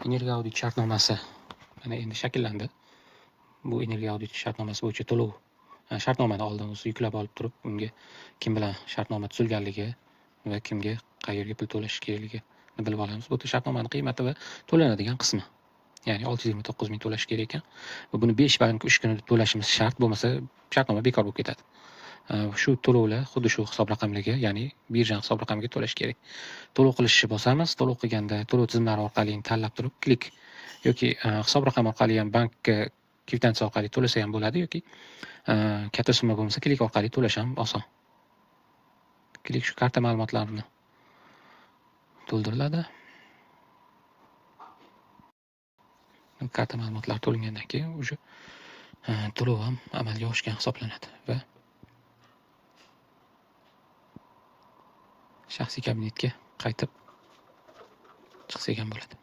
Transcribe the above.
Energiya audit shartnomasi mana endi shakllandi. Bu energiya audit shartnomasi bo'yicha to'lov shartnomani oldin o'zi yuklab olib turib, unga kim bilan shartnoma tuzilganligi va kimga qayerga pul to'lash kerakligini bilib olamiz. Bu shartnomani qiymati va to'lanadigan qismi. Ya'ni 629 ming to'lash kerak ekan va buni 5 balki 3 kun to'lashimiz shart, bo'lmasa shartnoma bekor bo'lib ketadi. Shu to'lovlar xuddi shu hisob raqamlarga, ya'ni birja hisob raqamiga to'lash kerak. To'lov qilishni bosamiz. To'lov qilganda to'lov tizimlari orqali tanlab turib klik yoki hisob raqami orqali ham bankka kvitansiya orqali to'lasa ham bo'ladi yoki katta summa bo'lmasa klik orqali to'lash ham oson. Klik shu karta ma'lumotlarini to'ldiriladi. Karta ma'lumotlari to'lgandan keyin o'sha to'lov ham amalga oshgan hisoblanadi va shaxsiy kabinetga qaytib chiqsak ham bo'ladi.